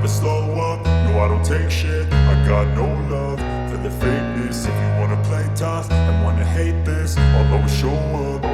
never slow up, no I don't take shit. I got no love for the fakeness. If you wanna play tough and wanna hate this, I'll always show up.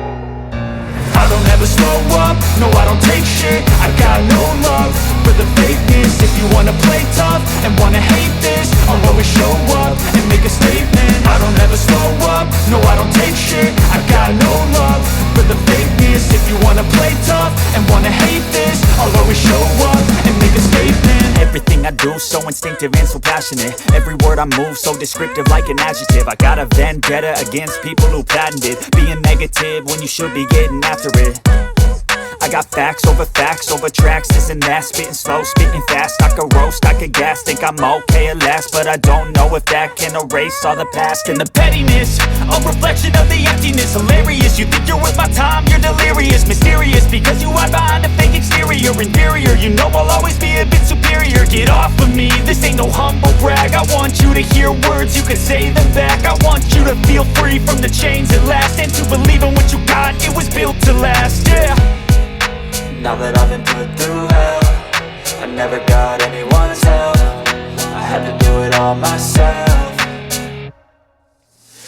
I don't ever slow up, no I don't take shit. I got no love for the fakeness. If you wanna play tough and wanna hate this, I'll always show up and make a statement. I don't ever slow up, no I don't take shit. I got no love for the fakeness. If you wanna play tough and wanna hate this, I'll always show up and make a statement. Everything I do so instinctive and so passionate. Every word I move so descriptive like an adjective. I got a vendetta against people who patented being negative when you should be getting after it. I got facts over tracks, this and that. Spitting slow, spitting fast. I could roast, I could gas. Think I'm okay at last, but I don't know if that can erase all the past. And the pettiness, a reflection of the emptiness. Hilarious, you think you're worth my time, you're delirious. Mysterious, because you hide behind a fake exterior. Inferior, you know I'll always be a bit superior. Get off of me, this ain't no humble brag. I want you to hear words, you can say them back. I want you to feel free from the chains at last, and to believe in what you got, it was built to last, yeah. Now that I've been put through hell, I never got anyone's help. I had to do it all myself.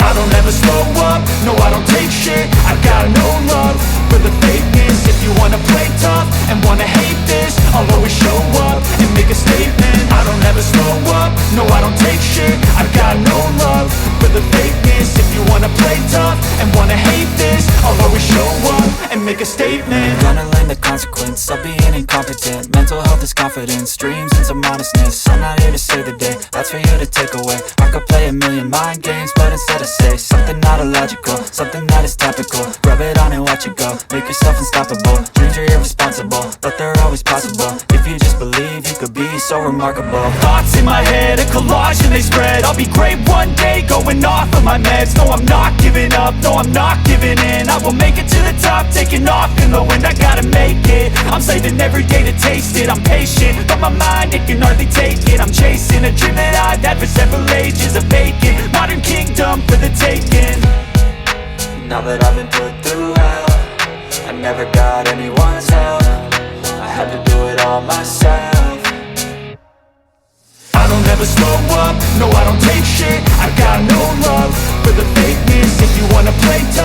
I don't ever slow up, no I don't take shit. I got no love for the fakeness. If you wanna play tough and wanna hate this, I'll always show up and make a statement. I don't ever slow up, no I don't take shit. I got no love for the fakeness. If you wanna play tough and wanna hate this, I'll always show up and make a statement. Gonna learn the consequence of being incompetent. Mental health is confidence, dreams and some honestness. I'm not here to save the day, that's for you to take away. I could play a million mind games, but instead I say something not illogical, something that is topical. Rub it on and watch it go, make yourself unstoppable. Dreams are irresponsible, but they're always possible. If you just believe, you could be so remarkable. Thoughts in my head, a collage and they spread. I'll be great one day, going off of my meds. No, I'm not giving up, no, I'm not giving in. I will make it to the top, taking off in the wind. I gotta make it, I'm saving every day to taste it. I'm patient, but my mind, it can hardly take it. I'm chasing a dream that I've had for several ages. A vacant, modern kingdom for the taking. Now that I've been put through hell, I never got anyone's help. I had to do it all myself. I don't ever slow up, no I don't take shit. I got no love for the fakeness. If you wanna play tough